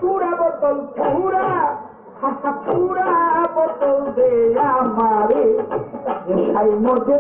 पूरा बोतल पूरा पूरा बोतल दे हमारे खाई मुझे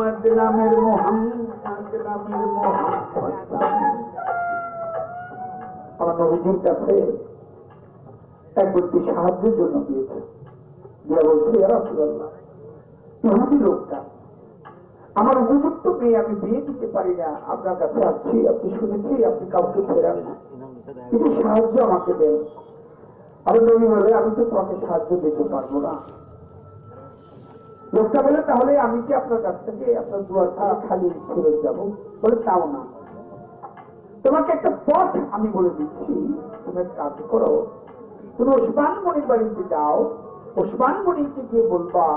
নামের মোহাম্মদ নামের মোহাম্মদ। আমার নবীজির কাছে এক ব্যক্তি সাহায্যের জন্য গিয়েছে, দিয়া বলছে ইয়া রাসূলুল্লাহ, ইহুদি লোকটা আমার উপযুক্ত মেয়ে, আমি বিয়ে দিতে পারি না, আপনার কাছে আসছি, আপনি শুনেছি আপনি কাউকে ফেরান না, কিছু সাহায্য আমাকে দেন। আমার নবী বলে আমি তো তোমাকে সাহায্য দিতে পারবো না। লোকটা বলে তাহলে আমি কি আপনার কাছ থেকে আপনার দুয়ার খালি ফেরত যাবো? বলে তাও না, তোমাকে একটা পথ আমি বলে দিচ্ছি, তুমি কাজ করো, তুমি ওসমান গনির বাড়িতে যাও, ওসমান গনিকে গিয়ে বলবা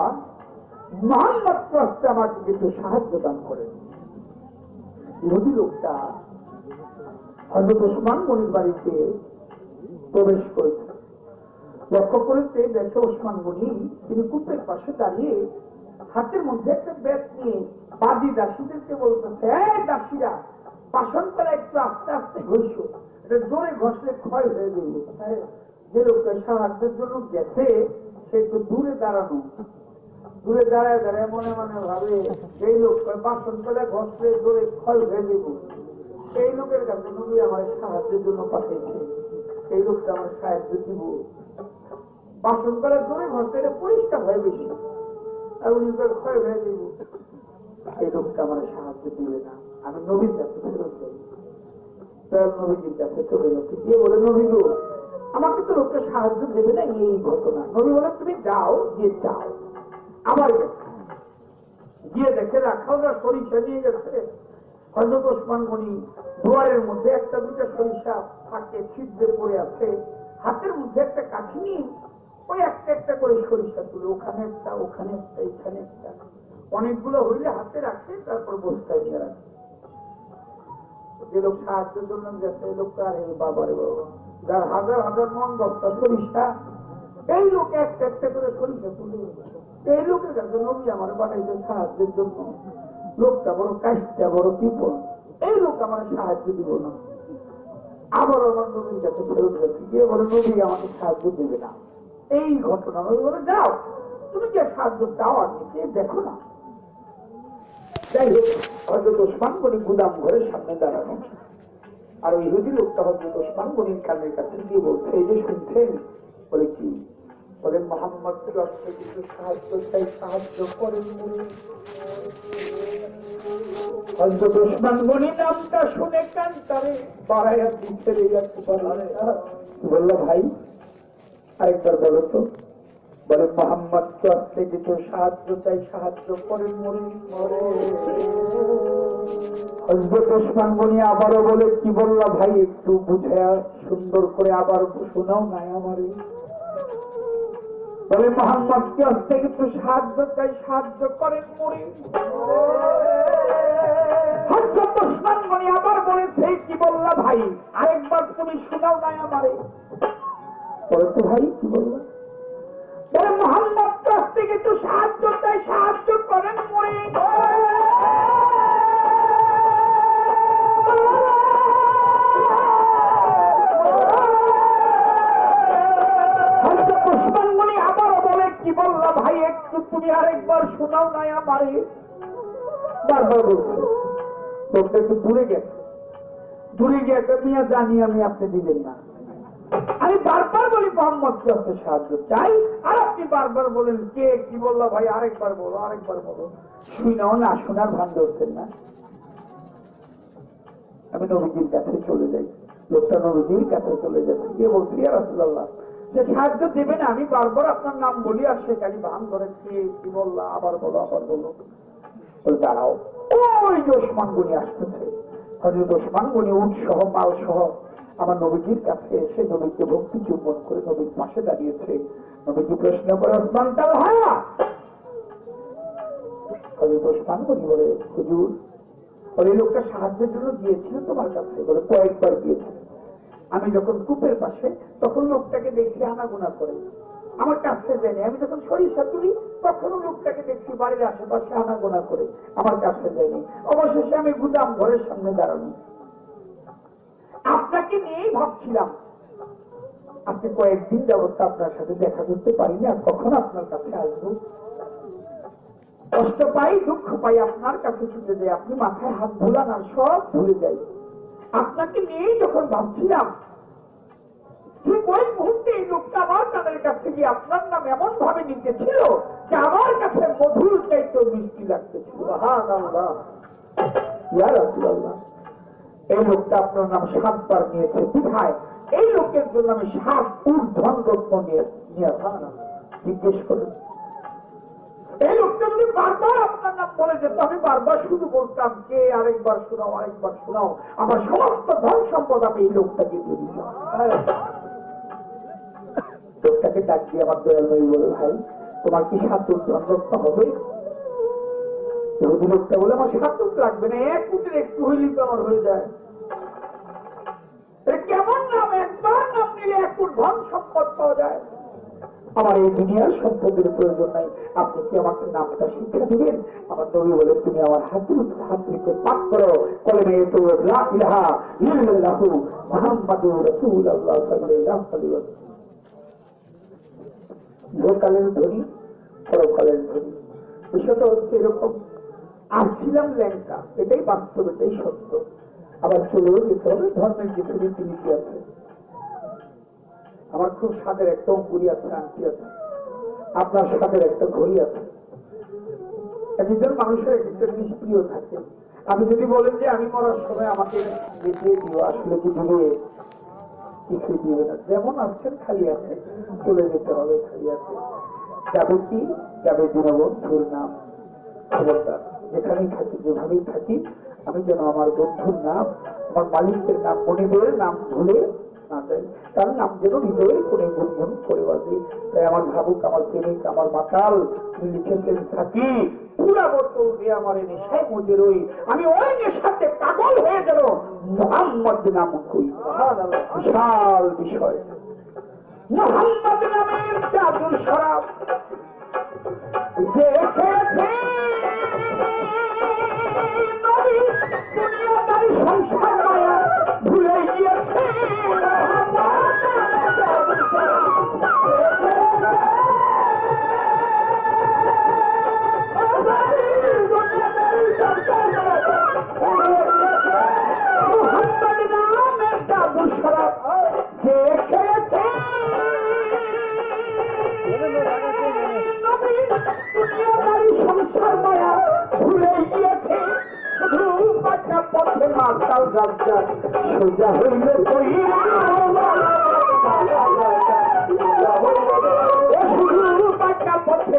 মোহাম্মদ রাস্তে আমাকে কিছু সাহায্য দান করেন। ইহুদি লোকটা হযরত ওসমান গনির বাড়িতে প্রবেশ করেছে, লক্ষ্য করেছে দেখে ওসমান গনি তিনি কূপের পাশে দাঁড়িয়ে হাতের মধ্যে একটা ব্যাগ নিয়ে বাদী দাসীদেরকে বলতেছে, এই দাসীরা বাসন করে একটু আস্তে আস্তে ঘষো, এটা জোরে ঘষলে ক্ষয় হয়ে গেল। যে লোকটা সাহায্যের জন্য গেছে সে একটু দূরে দাঁড়ানো, দূরে দাঁড়ায় দাঁড়ায় মনে মনে ভাবে এই লোক বাসন করে ঘষলে জোরে ক্ষয় হয়ে যাব, এই লোকের কাছে নবী আমার সাহায্যের জন্য পাঠিয়েছে, এই লোকটা আমার সাহায্য দিব, বাসন করে জোরে ঘষলে পরিষ্কার হয় বেশি, আর উনি ক্ষয় হয়ে যাব, এই লোকটা আমার সাহায্য দিবে না, আমি নবীর কাছে ফেরত যাই। নবীজির কাছে চলে যাচ্ছে, গিয়ে বলে নবী গো আমাকে তো লোকটা সাহায্য দেবে না, এই ঘটনা। নবী বলে তুমি যাও, গিয়ে চাও। আবার গিয়ে দেখে রাখালরা সরিষা নিয়ে গেছে। হযরত ওসমান গনি দুয়ারের মধ্যে একটা দুটা সরিষা থাকে ছিদ্রে পড়ে আছে, হাতের মধ্যে একটা কাঠি নিয়ে ওই একটা একটা করে সরিষা তুলে, ওখানে একটা ওখানে একটা এখানে একটা, অনেকগুলো হইলে হাতে রাখে, তারপর বস্তায় নিয়ে রাখে। যে লোক সাহায্যের জন্য গেছে এই লোকটা আর এই বাবারে বাবা, যার হাজার হাজার মন বস্তা সরিষা, এই লোক একটা একটা করে সরিষা তুলে, এই লোকের কাছে নবী আমার বানাইছে সাহায্যের জন্য, লোকটা বড় কাজটা বড় বিপদ, এই লোক আমার সাহায্য দিব না। আবার আমার নবীর কাছে ফেরত গেছে, গিয়ে বলে নবী আমাকে সাহায্য দেবে না, এই ঘটনা। নবী বলে যাও, তুমি যে সাহায্য চাও আগে দেখো না। যাই হোক, হযরত ওসমান গনি গুদাম ঘরের সামনে দাঁড়ানো, আর ওই ইহুদি লোকটা হযরত ওসমান গনির কানের কাছে গিয়ে বলছে, এই যে শুনছেন? বলে কি? বলে মোহাম্মদ রাস্তায় কিছু সাহায্য চাই, সাহায্য করেন। হযরত ওসমান গনি নামটা শুনে কান্তারে বাড়াইয়া দিতে যাচ্ছে, বললো ভাই আরেকবার বলো তো। বলে মোহাম্মদ রাস্তায় কিছু সাহায্য চাই, সাহায্য করেন। হযরত ওসমান গনি আবারও বলে কি বললা ভাই, একটু বুঝে সুন্দর করে আবার শোনাও নাই আমারে। বলে মোহাম্মদ কি আসতে কিছু সাহায্য চাই, সাহায্য করেন মরে। হযরত ওসমান গনি আবার বলেছে কি বললা ভাই, আরেকবার তুমি শোনাও নাই আমারে। বলে তো ভাই কি বললা? বলে মোহাম্মদ আসতে কিছু সাহায্য চাই, সাহায্য করেন মরে। তুমি আরেকবার শোনাও নাই আমারে। বারবার বলছে, লোকটা একটু দূরে গেছে, দূরে গিয়ে মিয়া জানি আমি, আপনি দিবেন না। আমি বারবার বলি মোহাম্মদ কাছে সাহায্য চাই, আর আপনি বারবার বলেন কে কি বললো ভাই, আরেকবার বলো, আরেকবার বলো। শুনাও না, শোনার ভান ধরছেন না। আমি নবীজির কাছে চলে যাই, লোকটা নবীজির কাছে চলে যাচ্ছে, গিয়ে বলছি ইয়া রাসূলুল্লাহ সে সাহায্য দেবে না, আমি বারবার আপনার নাম বলি আর সে খালি ভান ধরে কি বললা, আবার বলো আবার বলো। বলে দাঁড়াও, ওই যে ওসমান গনি আসতেছে। হযরত ওসমান গনি উট সহ মাল সহ আমার নবীজির কাছে এসে নবীকে ভক্তি চুম্বন করে নবীর পাশে দাঁড়িয়েছে। নবীজি প্রশ্ন করে ওসমান তালহা। হযরত ওসমান গনি বলে হুজুর, বলে লোকটা সাহায্যের জন্য গিয়েছিল তোমার কাছে। বলে কয়েকবার গিয়েছিল, আমি যখন কূপের পাশে তখন লোকটাকে দেখি আনাগোনা করে, আমার কাছে যায়নি। আমি যখন সরিষা তুলি তখনও লোকটাকে দেখছি বাড়ির আশেপাশে আনাগোনা করে, আমার কাছে যায়নি। অবশেষে আমি গুদাম ঘরের সামনে দাঁড়ানো, আপনাকে নিয়েই ভাবছিলাম। আপনি কয়েকদিন যাবত আপনার সাথে দেখা করতে পারিনি, আর কখন আপনার কাছে আসবো। কষ্ট পাই, দুঃখ পাই, আপনার কাছে ছুটে যাই, আপনি মাথায় হাত ভুলান আর সব ভুলে যাই। আপনাকে নিয়েই যখন ভাবছিলাম, ঠিক ওই মুহূর্তে এই লোকটা আমার কানের কাছে গিয়ে আপনার নাম এমন ভাবে নিতেছিল যে আমার কাছে মধুর চাইতেও মিষ্টি লাগতেছিল। এই লোকটা আপনার নাম 7 বার নিয়েছে, কোথায় এই লোকের জন্য আমি 7 ঊর্ধ্বন রত্ন নিয়ে জিজ্ঞেস করুন। এই লোকটা যদি বারবার আপনার নাম বলে যেত, আমি বারবার শুধু বলতাম কে আরেকবার শোনাও, আরেকবার শোনাও, আমার সমস্ত ধন সম্পদ আমি এই লোকটাকে দিয়ে দিতাম। লোকটাকে ডাক দিয়ে আমার দয়াল ভাই বলে, ভাই তোমার কি 7 ঊর্ধ্বন রত্ন হবে? লোকটা বলে, আমার 7 উট লাগবে না, 1 উটের একটু হইলেই তো আমার হয়ে যায়। কেমন নাম, একবার নাম নিলে 1 উট ধন সম্পদ পাওয়া যায়? আমার এই দুনিয়ার সম্পদের প্রয়োজন নাই, আপনি কি আমাকে নামটা শিক্ষা দিবেন? আমার নবী বলে, তুমি আমার হাত থেকে পাঠ করো কলেমে লা ইলাহা ইল্লাল্লাহু মুহাম্মাদুর রাসূলুল্লাহ সাল্লাল্লাহু আলাইহি ওয়াসাল্লাম। ইহকালের ধনী, পরকালের ধনী। বিষয়টা হচ্ছে এরকম, আসছিলাম ল্যাংকা, এটাই বাস্তব, এটাই সত্য। আবার চলেও যেতে হবে, ধর্মের কিছু রীতিনীতি আছে। আমার খুব স্বাদের একটা অঙ্গুরি আছে, আংটি আছে, আপনার স্বাদের একটা ঘড়ি আছে। একজন মানুষের একটা জিনিস প্রিয় থাকে। আপনি যদি বলেন যে আমি মরার সময় আমাকে দেখিয়ে দিও, আসলে কি দিবে? কিছু দিবে না, যেমন আসছেন খালি আছে, চলে যেতে হবে খালি আছে। যাবে কি? যাবে দীনবন্ধুর নাম। খবরদার, যেখানেই থাকি, যেভাবেই থাকি, আমি যেন আমার বন্ধুর নাম, আমার মালিকের নাম, মনিবের নাম ভুলে না যাই, তার নাম যেন হৃদয়ের কোণে গুনগুন করে বাজে। তাই আমার ভাবুক, আমার প্রেমিক, আমার মাতাল লিখেছেন থাকি পুরা বছর দিয়ে আমার এই নেশায় মজে রই, আমি ওই নেশাতে পাগল হয়ে গেল মুহাম্মদ নাম কই। বিশাল বিষয়, মুহাম্মদ নামের জাদুর শরাব যে খেয়েছে দুনিয়াদারি সংসার মায়া ভুলে গিয়েছে। সংসার মায়া ভুলে গিয়েছে, পথে মাতাল রাজা সোজা হইলে পথে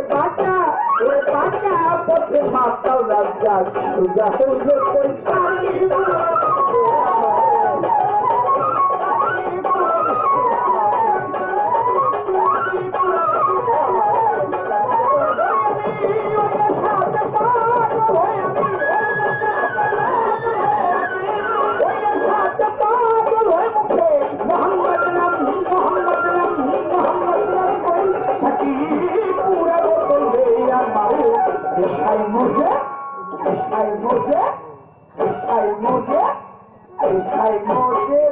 বাঁচা পথে মাতাল রাজা সোজা হইলে I know